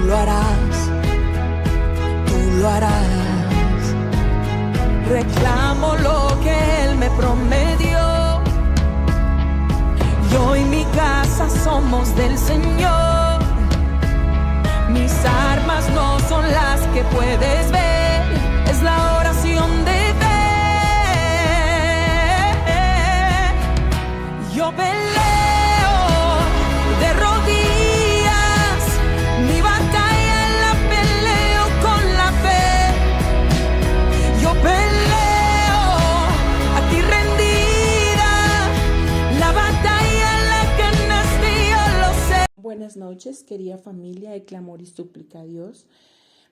lo harás, tú lo harás. Reclamo lo que Él me prometió. Yo y mi casa somos del Señor. Mis armas no son las que puedes ver, es la oración de fe. Yo peleo de rodillas, mi batalla la peleo con la fe. Yo peleo aquí rendida, la batalla la ganaste, yo lo sé. Buenas noches, querida familia de Clamor y Súplica a Dios.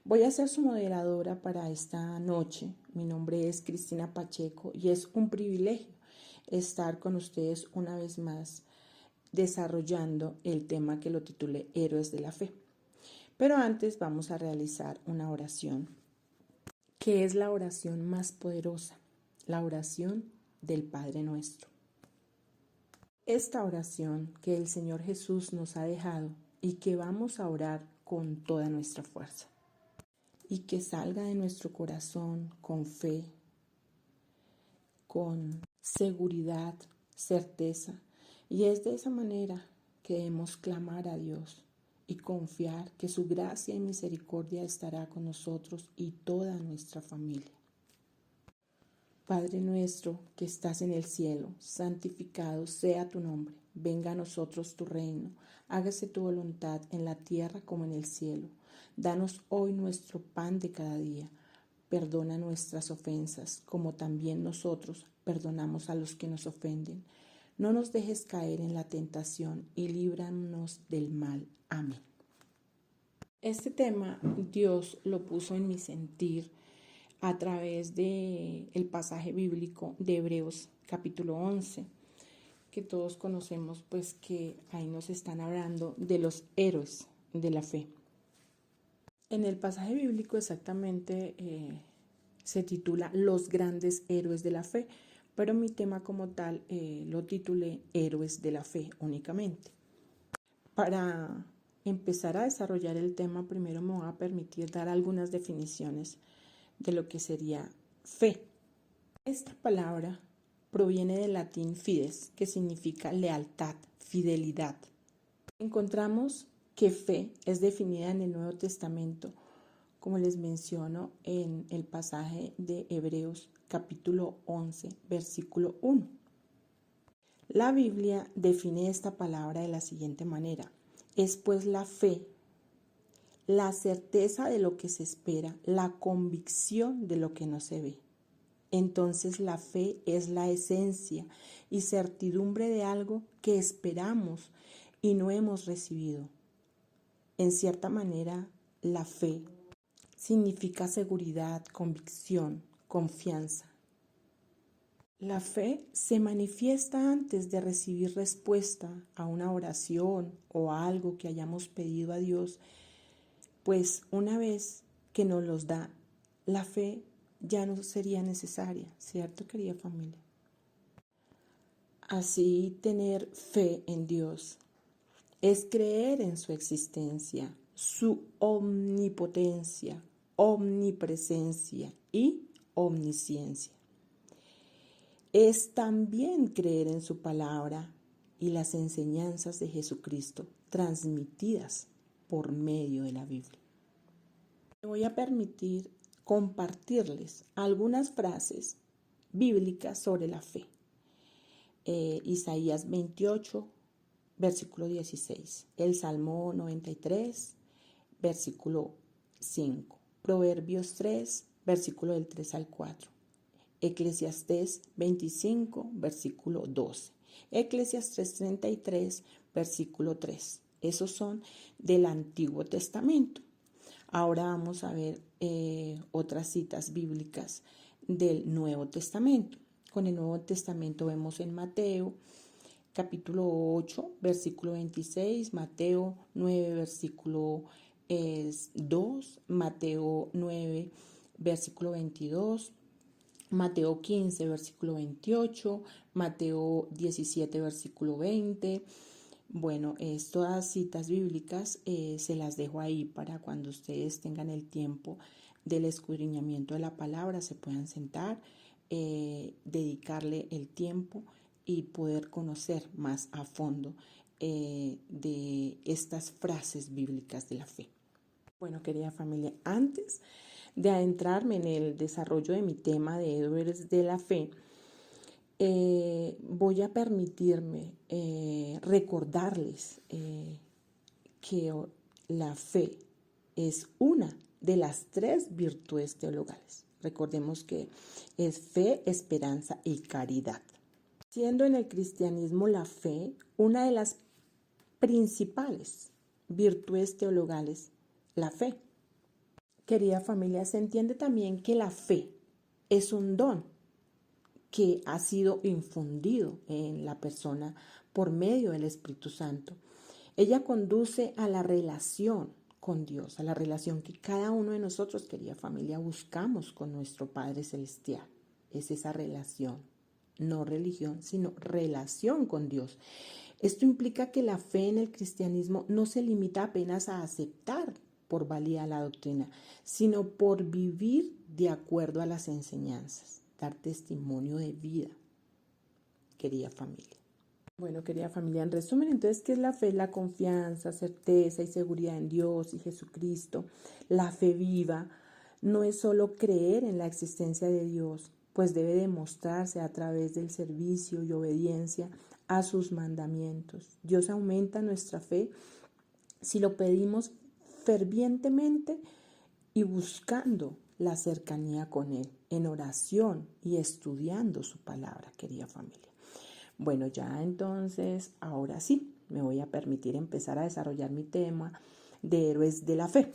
Voy a ser su moderadora para esta noche. Mi nombre es Cristina Pacheco y es un privilegio estar con ustedes una vez más desarrollando el tema que lo titulé Héroes de la Fe. Pero antes vamos a realizar una oración, que es la oración más poderosa, la oración del Padre Nuestro. Esta oración que el Señor Jesús nos ha dejado y que vamos a orar con toda nuestra fuerza y que salga de nuestro corazón con fe, con seguridad, certeza, y es de esa manera que debemos clamar a Dios y confiar que su gracia y misericordia estará con nosotros y toda nuestra familia. Padre nuestro que estás en el cielo, santificado sea tu nombre. Venga a nosotros tu reino. Hágase tu voluntad en la tierra como en el cielo. Danos hoy nuestro pan de cada día. Perdona nuestras ofensas, como también nosotros perdonamos a los que nos ofenden. No nos dejes caer en la tentación y líbranos del mal. Amén. Este tema Dios lo puso en mi sentir a través del pasaje bíblico de Hebreos capítulo 11, que todos conocemos, pues que ahí nos están hablando de los héroes de la fe. En el pasaje bíblico exactamente se titula Los grandes héroes de la fe, pero mi tema como tal lo titulé Héroes de la Fe únicamente. Para empezar a desarrollar el tema, primero me voy a permitir dar algunas definiciones de lo que sería fe. Esta palabra proviene del latín fides, que significa lealtad, fidelidad. Encontramos que fe es definida en el Nuevo Testamento, como les menciono en el pasaje de Hebreos capítulo 11, versículo 1. La Biblia define esta palabra de la siguiente manera: es pues la fe, la certeza de lo que se espera, la convicción de lo que no se ve. Entonces la fe es la esencia y certidumbre de algo que esperamos y no hemos recibido. En cierta manera, la fe significa seguridad, convicción, confianza. La fe se manifiesta antes de recibir respuesta a una oración o a algo que hayamos pedido a Dios, pues una vez que nos los da, la fe ya no sería necesaria, ¿cierto, querida familia? Así, tener fe en Dios es creer en su existencia, su omnipotencia, omnipresencia y omnisciencia. Es también creer en su palabra y las enseñanzas de Jesucristo transmitidas por medio de la Biblia. Me voy a permitir compartirles algunas frases bíblicas sobre la fe. Isaías 28, versículo 16. El Salmo 93, versículo 5. Proverbios 3, versículo del 3 al 4. Eclesiastés 25, versículo 12. Eclesiastés 33, versículo 3. Esos son del Antiguo Testamento. Ahora vamos a ver otras citas bíblicas del Nuevo Testamento. Con el Nuevo Testamento vemos en Mateo capítulo 8, versículo 26, Mateo 9, versículo 2, Mateo 9, versículo 22, Mateo 15, versículo 28, Mateo 17, versículo 20, Bueno, estas citas bíblicas se las dejo ahí para cuando ustedes tengan el tiempo del escudriñamiento de la palabra, se puedan sentar, dedicarle el tiempo y poder conocer más a fondo de estas frases bíblicas de la fe. Bueno, querida familia, antes de adentrarme en el desarrollo de mi tema de héroes de la fe, voy a permitirme recordarles que la fe es una de las 3 virtudes teologales. Recordemos que es fe, esperanza y caridad. Siendo en el cristianismo la fe una de las principales virtudes teologales, la fe. Querida familia, se entiende también que la fe es un don que ha sido infundido en la persona por medio del Espíritu Santo. Ella conduce a la relación con Dios, a la relación que cada uno de nosotros, querida familia, buscamos con nuestro Padre Celestial. Es esa relación, no religión, sino relación con Dios. Esto implica que la fe en el cristianismo no se limita apenas a aceptar por válida la doctrina, sino por vivir de acuerdo a las enseñanzas, dar testimonio de vida, querida familia. Bueno, querida familia, en resumen, entonces, ¿qué es la fe? La confianza, certeza y seguridad en Dios y Jesucristo. La fe viva no es solo creer en la existencia de Dios, pues debe demostrarse a través del servicio y obediencia a sus mandamientos. Dios aumenta nuestra fe si lo pedimos fervientemente y buscando la cercanía con Él, en oración y estudiando su palabra, querida familia. Bueno, ya entonces, ahora sí, me voy a permitir empezar a desarrollar mi tema de héroes de la fe.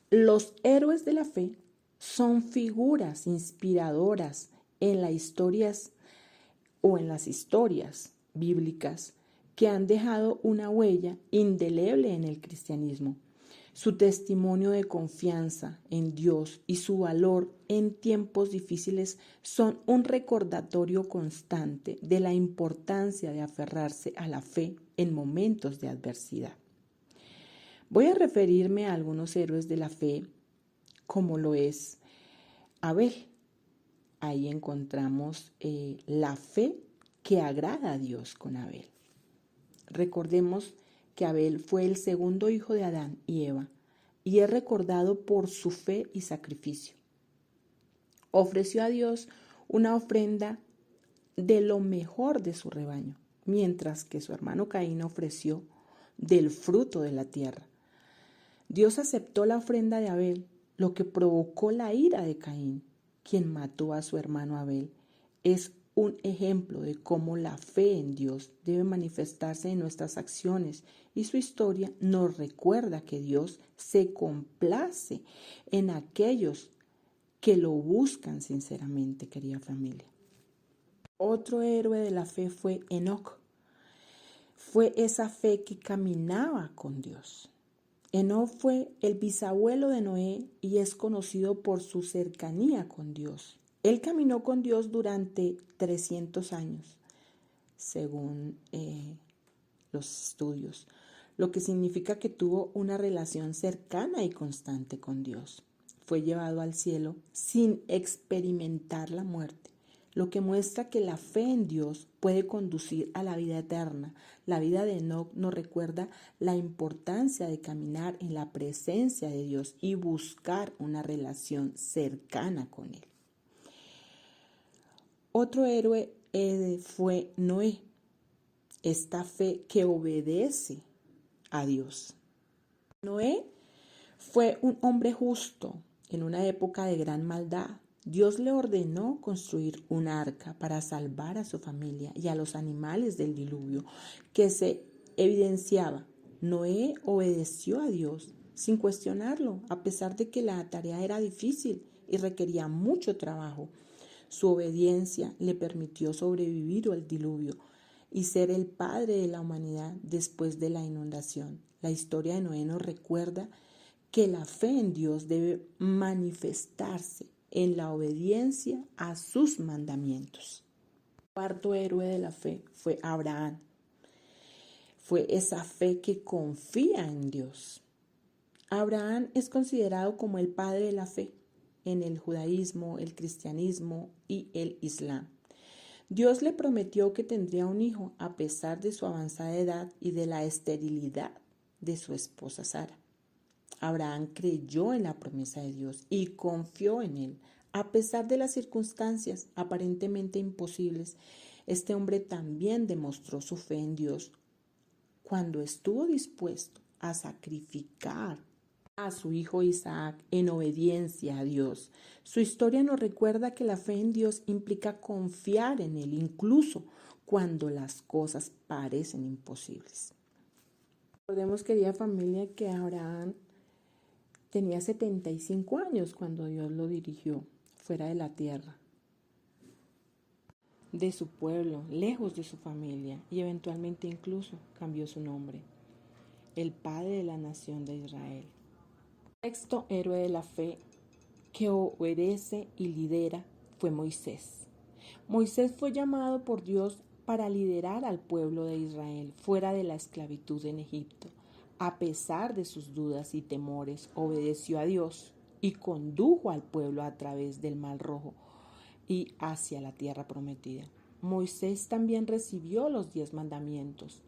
Los héroes de la fe son figuras inspiradoras en las historias bíblicas que han dejado una huella indeleble en el cristianismo. Su testimonio de confianza en Dios y su valor en tiempos difíciles son un recordatorio constante de la importancia de aferrarse a la fe en momentos de adversidad. Voy a referirme a algunos héroes de la fe, como lo es Abel. Ahí encontramos la fe que agrada a Dios con Abel. Recordemos que Abel fue el segundo hijo de Adán y Eva y es recordado por su fe y sacrificio. Ofreció a Dios una ofrenda de lo mejor de su rebaño, mientras que su hermano Caín ofreció del fruto de la tierra. Dios aceptó la ofrenda de Abel, lo que provocó la ira de Caín, quien mató a su hermano Abel. Es un ejemplo de cómo la fe en Dios debe manifestarse en nuestras acciones, y su historia nos recuerda que Dios se complace en aquellos que lo buscan sinceramente, querida familia. Otro héroe de la fe fue Enoc. Fue esa fe que caminaba con Dios. Enoc fue el bisabuelo de Noé y es conocido por su cercanía con Dios. Él caminó con Dios durante 300 años, según los estudios, lo que significa que tuvo una relación cercana y constante con Dios. Fue llevado al cielo sin experimentar la muerte, lo que muestra que la fe en Dios puede conducir a la vida eterna. La vida de Enoc nos recuerda la importancia de caminar en la presencia de Dios y buscar una relación cercana con Él. Otro héroe fue Noé, esta fe que obedece a Dios. Noé fue un hombre justo en una época de gran maldad. Dios le ordenó construir un arca para salvar a su familia y a los animales del diluvio que se evidenciaba. Noé obedeció a Dios sin cuestionarlo, a pesar de que la tarea era difícil y requería mucho trabajo. Su obediencia le permitió sobrevivir al diluvio y ser el padre de la humanidad después de la inundación. La historia de Noé nos recuerda que la fe en Dios debe manifestarse en la obediencia a sus mandamientos. El cuarto héroe de la fe fue Abraham. Fue esa fe que confía en Dios. Abraham es considerado como el padre de la fe en el judaísmo, el cristianismo y el islam. Dios le prometió que tendría un hijo a pesar de su avanzada edad y de la esterilidad de su esposa Sara. Abraham creyó en la promesa de Dios y confió en él. A pesar de las circunstancias aparentemente imposibles, este hombre también demostró su fe en Dios cuando estuvo dispuesto a sacrificar a su hijo Isaac en obediencia a Dios. Su historia nos recuerda que la fe en Dios implica confiar en Él, incluso cuando las cosas parecen imposibles. Recordemos, querida familia, que Abraham tenía 75 años cuando Dios lo dirigió fuera de la tierra, de su pueblo, lejos de su familia, y eventualmente incluso cambió su nombre, el padre de la nación de Israel. El sexto héroe de la fe que obedece y lidera fue Moisés. Moisés fue llamado por Dios para liderar al pueblo de Israel fuera de la esclavitud en Egipto. A pesar de sus dudas y temores, obedeció a Dios y condujo al pueblo a través del Mar Rojo y hacia la tierra prometida. Moisés también recibió los 10 mandamientos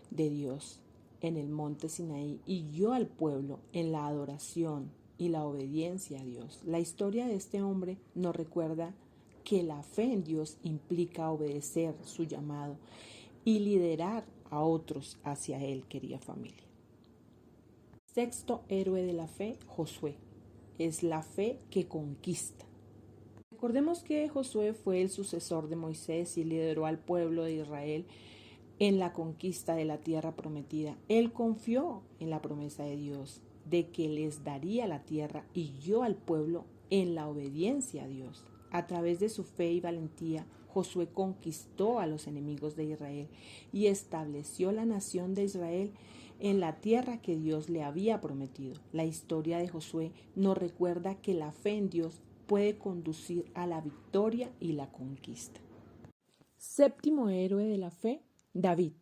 de Dios en el monte Sinaí y guió al pueblo en la adoración y la obediencia a Dios. La historia de este hombre nos recuerda que la fe en Dios implica obedecer su llamado y liderar a otros hacia Él, querida familia. Sexto héroe de la fe, Josué. Es la fe que conquista. Recordemos que Josué fue el sucesor de Moisés y lideró al pueblo de Israel en la conquista de la tierra prometida. Él confió en la promesa de Dios de que les daría la tierra y guió al pueblo en la obediencia a Dios. A través de su fe y valentía, Josué conquistó a los enemigos de Israel y estableció la nación de Israel en la tierra que Dios le había prometido. La historia de Josué nos recuerda que la fe en Dios puede conducir a la victoria y la conquista. Séptimo héroe de la fe, David.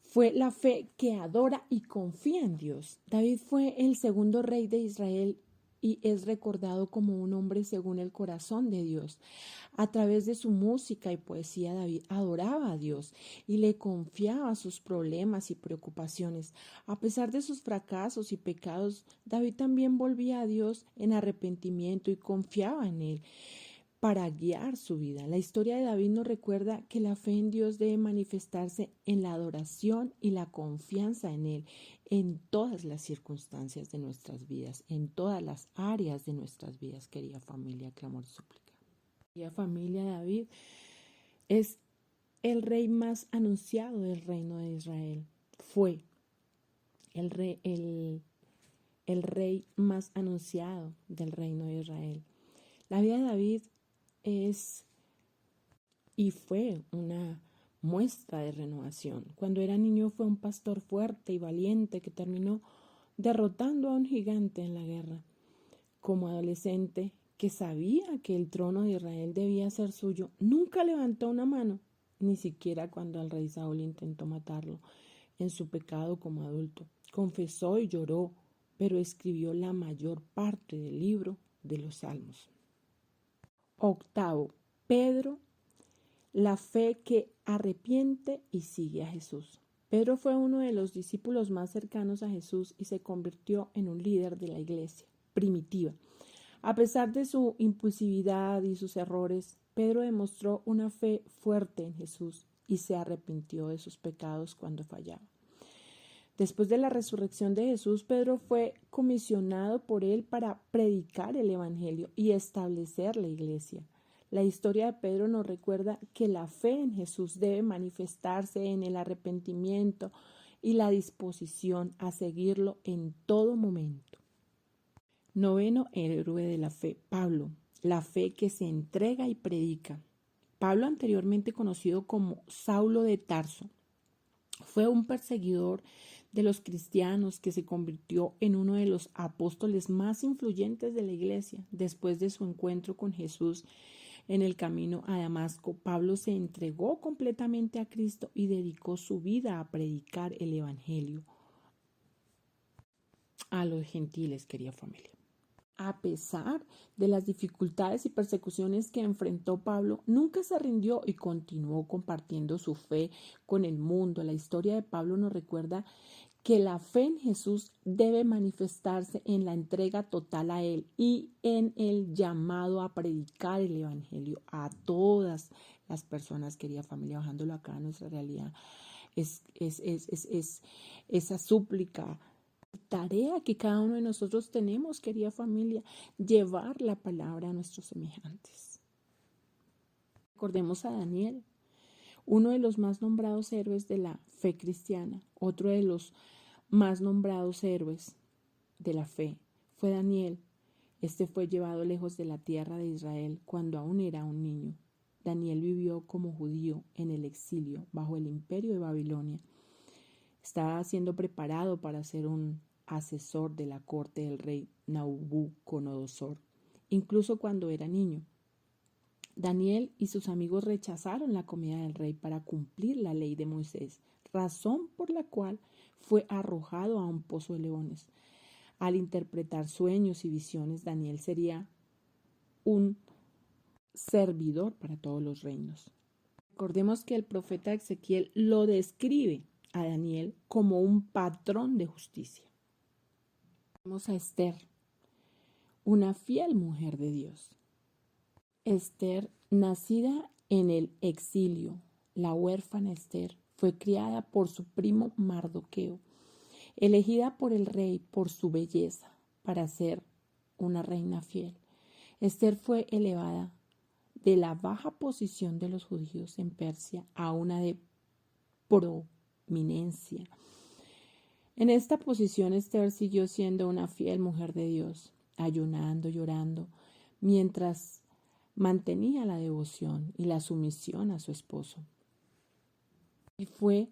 Fue la fe que adora y confía en Dios. David fue el segundo rey de Israel y es recordado como un hombre según el corazón de Dios. A través de su música y poesía, David adoraba a Dios y le confiaba sus problemas y preocupaciones. A pesar de sus fracasos y pecados, David también volvía a Dios en arrepentimiento y confiaba en Él para guiar su vida. La historia de David nos recuerda que la fe en Dios debe manifestarse en la adoración y la confianza en Él en todas las circunstancias de nuestras vidas, en todas las áreas de nuestras vidas, querida familia, clamor y súplica. Querida familia, David es el rey más anunciado del reino de Israel. Fue el rey más anunciado del reino de Israel. La vida de David es y fue una muestra de renovación. Cuando era niño fue un pastor fuerte y valiente que terminó derrotando a un gigante en la guerra. Como adolescente, que sabía que el trono de Israel debía ser suyo, nunca levantó una mano, ni siquiera cuando el rey Saúl intentó matarlo en su pecado como adulto. Confesó y lloró, pero escribió la mayor parte del libro de los Salmos. Octavo, Pedro, la fe que arrepiente y sigue a Jesús. Pedro fue uno de los discípulos más cercanos a Jesús y se convirtió en un líder de la iglesia primitiva. A pesar de su impulsividad y sus errores, Pedro demostró una fe fuerte en Jesús y se arrepintió de sus pecados cuando fallaba. Después de la resurrección de Jesús, Pedro fue comisionado por él para predicar el evangelio y establecer la iglesia. La historia de Pedro nos recuerda que la fe en Jesús debe manifestarse en el arrepentimiento y la disposición a seguirlo en todo momento. Noveno héroe de la fe, Pablo, la fe que se entrega y predica. Pablo, anteriormente conocido como Saulo de Tarso, fue un perseguidor de los cristianos que se convirtió en uno de los apóstoles más influyentes de la iglesia después de su encuentro con Jesús En el camino a Damasco, Pablo se entregó completamente a Cristo y dedicó su vida a predicar el Evangelio a los gentiles, querida familia. A pesar de las dificultades y persecuciones que enfrentó Pablo, nunca se rindió y continuó compartiendo su fe con el mundo. La historia de Pablo nos recuerda que la fe en Jesús debe manifestarse en la entrega total a Él y en el llamado a predicar el Evangelio a todas las personas, querida familia, bajándolo acá a nuestra realidad. Es esa súplica, tarea que cada uno de nosotros tenemos, querida familia, llevar la palabra a nuestros semejantes. Recordemos a Daniel, uno de los más nombrados héroes de la fe cristiana. Otro de los más nombrados héroes de la fe fue Daniel. Este fue llevado lejos de la tierra de Israel cuando aún era un niño. Daniel vivió como judío en el exilio bajo el imperio de Babilonia. Estaba siendo preparado para ser un asesor de la corte del rey Nabucodonosor, incluso cuando era niño. Daniel y sus amigos rechazaron la comida del rey para cumplir la ley de Moisés, razón por la cual fue arrojado a un pozo de leones. Al interpretar sueños y visiones, Daniel sería un servidor para todos los reinos. Recordemos que el profeta Ezequiel lo describe a Daniel como un patrón de justicia. Vamos a Esther, una fiel mujer de Dios. Esther, nacida en el exilio, la huérfana Esther, fue criada por su primo Mardoqueo, elegida por el rey por su belleza para ser una reina fiel. Esther fue elevada de la baja posición de los judíos en Persia a una de prominencia. En esta posición Esther siguió siendo una fiel mujer de Dios, ayunando, llorando, mientras mantenía la devoción y la sumisión a su esposo. Y fue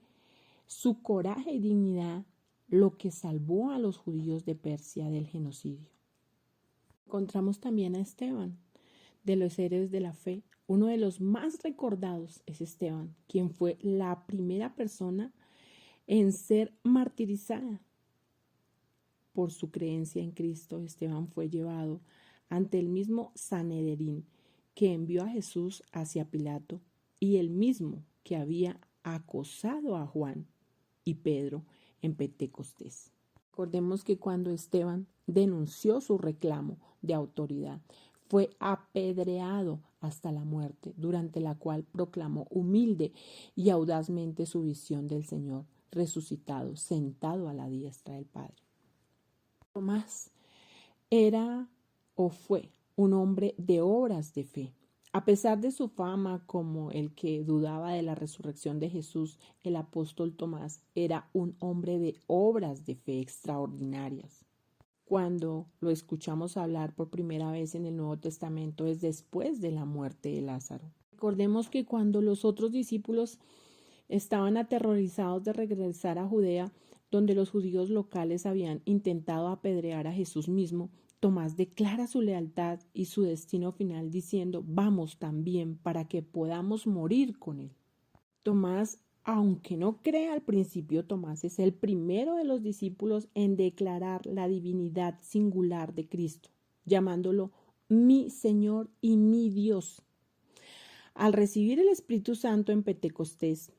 su coraje y dignidad lo que salvó a los judíos de Persia del genocidio. Encontramos también a Esteban, de los héroes de la fe. Uno de los más recordados es Esteban, quien fue la primera persona en ser martirizada por su creencia en Cristo. Esteban fue llevado ante el mismo Sanedrín que envió a Jesús hacia Pilato y el mismo que había acosado a Juan y Pedro en Pentecostés. Recordemos que cuando Esteban denunció su reclamo de autoridad, fue apedreado hasta la muerte, durante la cual proclamó humilde y audazmente su visión del Señor resucitado, sentado a la diestra del Padre. Tomás era o fue un hombre de obras de fe. A pesar de su fama como el que dudaba de la resurrección de Jesús, el apóstol Tomás era un hombre de obras de fe extraordinarias. Cuando lo escuchamos hablar por primera vez en el Nuevo Testamento es después de la muerte de Lázaro. Recordemos que cuando los otros discípulos estaban aterrorizados de regresar a Judea, donde los judíos locales habían intentado apedrear a Jesús mismo, Tomás declara su lealtad y su destino final diciendo: vamos también para que podamos morir con él. Tomás, aunque no cree al principio, Tomás es el primero de los discípulos en declarar la divinidad singular de Cristo, llamándolo mi Señor y mi Dios. Al recibir el Espíritu Santo en Pentecostés,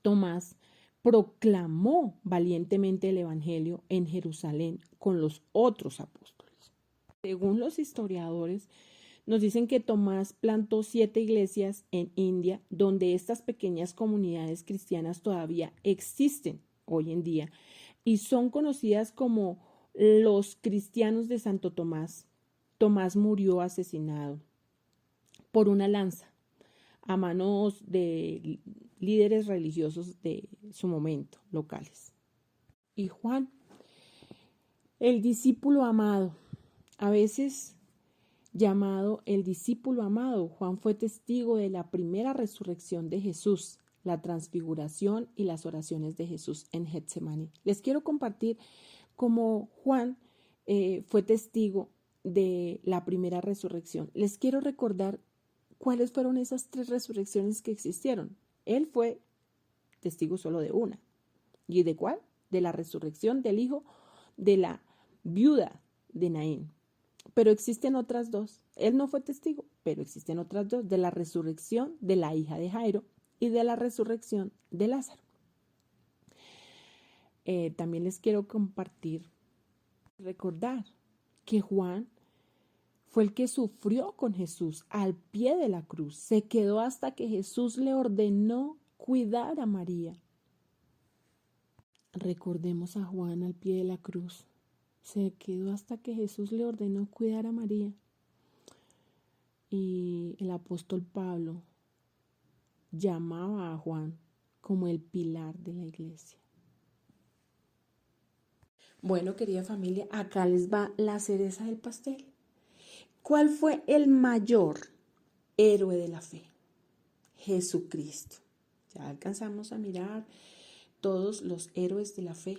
Tomás proclamó valientemente el Evangelio en Jerusalén con los otros apóstoles. Según los historiadores, nos dicen que Tomás plantó 7 iglesias en India, donde estas pequeñas comunidades cristianas todavía existen hoy en día y son conocidas como los cristianos de Santo Tomás. Tomás murió asesinado por una lanza a manos de líderes religiosos de su momento, locales. Y Juan, el discípulo amado, a veces llamado el discípulo amado, Juan fue testigo de la primera resurrección de Jesús, la transfiguración y las oraciones de Jesús en Getsemaní. Les quiero compartir cómo Juan fue testigo de la primera resurrección. Les quiero recordar ¿Cuáles fueron esas 3 resurrecciones que existieron? Él fue testigo solo de una. ¿Y de cuál? De la resurrección del hijo de la viuda de Naín. Pero existen otras 2. Él no fue testigo, pero existen otras 2, de la resurrección de la hija de Jairo y de la resurrección de Lázaro. También les quiero compartir, recordar que Juan fue el que sufrió con Jesús al pie de la cruz. Se quedó hasta que Jesús le ordenó cuidar a María. Recordemos a Juan al pie de la cruz. Se quedó hasta que Jesús le ordenó cuidar a María. Y el apóstol Pablo llamaba a Juan como el pilar de la iglesia. Bueno, querida familia, acá les va la cereza del pastel. ¿Cuál fue el mayor héroe de la fe? Jesucristo. Ya alcanzamos a mirar todos los héroes de la fe,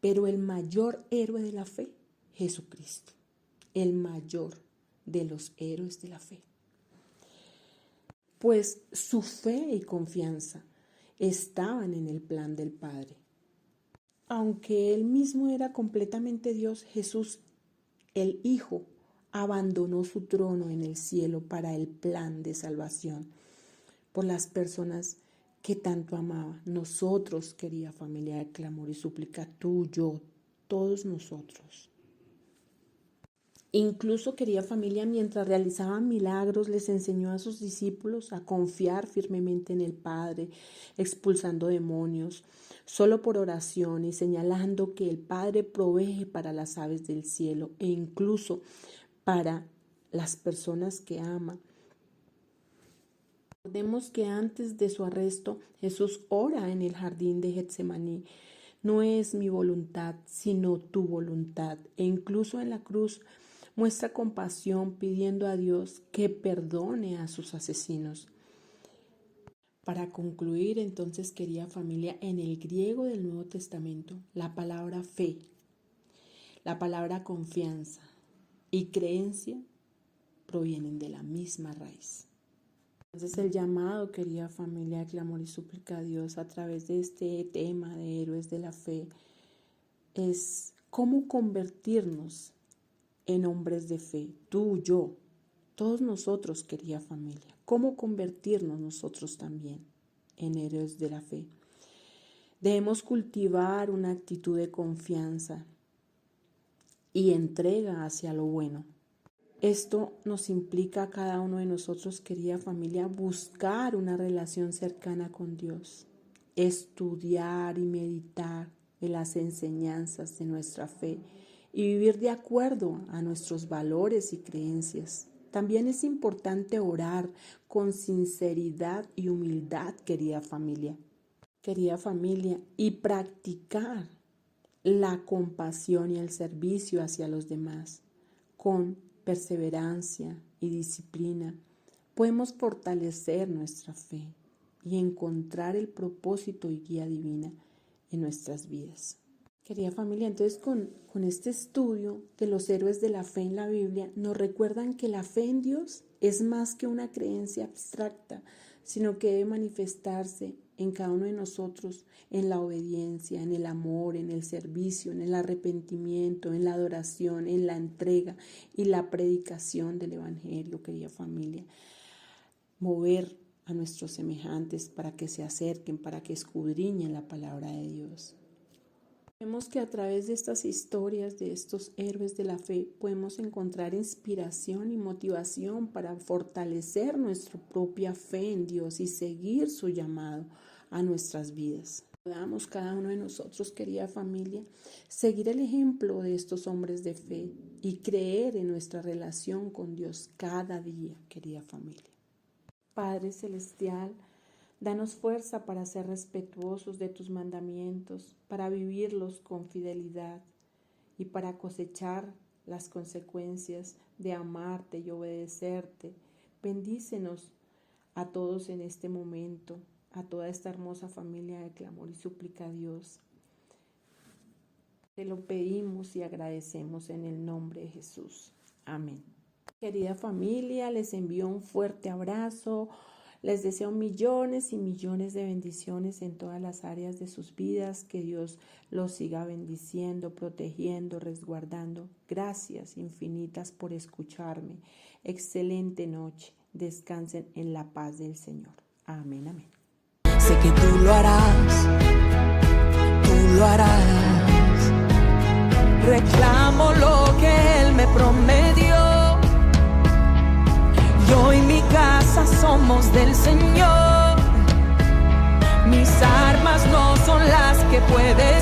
pero el mayor héroe de la fe, Jesucristo. El mayor de los héroes de la fe. Pues su fe y confianza estaban en el plan del Padre. Aunque él mismo era completamente Dios, Jesús, el Hijo, abandonó su trono en el cielo para el plan de salvación por las personas que tanto amaba. Nosotros, querida familia de clamor y súplica, tú, yo, todos nosotros. Incluso, querida familia, mientras realizaban milagros, les enseñó a sus discípulos a confiar firmemente en el Padre, expulsando demonios, solo por oración y señalando que el Padre provee para las aves del cielo e incluso para las personas que ama. Recordemos que antes de su arresto, Jesús ora en el jardín de Getsemaní. No es mi voluntad, sino tu voluntad. E incluso en la cruz muestra compasión pidiendo a Dios que perdone a sus asesinos. Para concluir, entonces, querida familia, en el griego del Nuevo Testamento, la palabra fe, la palabra confianza y creencia provienen de la misma raíz. Entonces el llamado, querida familia de clamor y súplica a Dios a través de este tema de héroes de la fe es cómo convertirnos en hombres de fe, tú, yo, todos nosotros, querida familia, cómo convertirnos nosotros también en héroes de la fe. Debemos cultivar una actitud de confianza y entrega hacia lo bueno. Esto nos implica a cada uno de nosotros, querida familia, buscar una relación cercana con Dios, estudiar y meditar en las enseñanzas de nuestra fe y vivir de acuerdo a nuestros valores y creencias. También es importante orar con sinceridad y humildad, querida familia, y practicar la compasión y el servicio hacia los demás con perseverancia y disciplina. Podemos fortalecer nuestra fe y encontrar el propósito y guía divina en nuestras vidas. Querida familia, entonces con este estudio de los héroes de la fe en la Biblia, nos recuerdan que la fe en Dios es más que una creencia abstracta, sino que debe manifestarse en cada uno de nosotros, en la obediencia, en el amor, en el servicio, en el arrepentimiento, en la adoración, en la entrega y la predicación del Evangelio, querida familia. Mover a nuestros semejantes para que se acerquen, para que escudriñen la palabra de Dios. Vemos que a través de estas historias, de estos héroes de la fe, podemos encontrar inspiración y motivación para fortalecer nuestra propia fe en Dios y seguir su llamado a nuestras vidas. Podamos cada uno de nosotros, querida familia, seguir el ejemplo de estos hombres de fe y creer en nuestra relación con Dios cada día, querida familia. Padre Celestial, danos fuerza para ser respetuosos de tus mandamientos, para vivirlos con fidelidad y para cosechar las consecuencias de amarte y obedecerte. Bendícenos a todos en este momento, a toda esta hermosa familia de clamor y súplica a Dios. Te lo pedimos y agradecemos en el nombre de Jesús. Amén. Querida familia, les envío un fuerte abrazo. Les deseo millones y millones de bendiciones en todas las áreas de sus vidas. Que Dios los siga bendiciendo, protegiendo, resguardando. Gracias infinitas por escucharme. Excelente noche. Descansen en la paz del Señor. Amén, amén. Sé que tú lo harás, tú lo harás. Reclamo lo que Él me prometió. Yo y mi casa somos del Señor. Mis armas no son las que puedes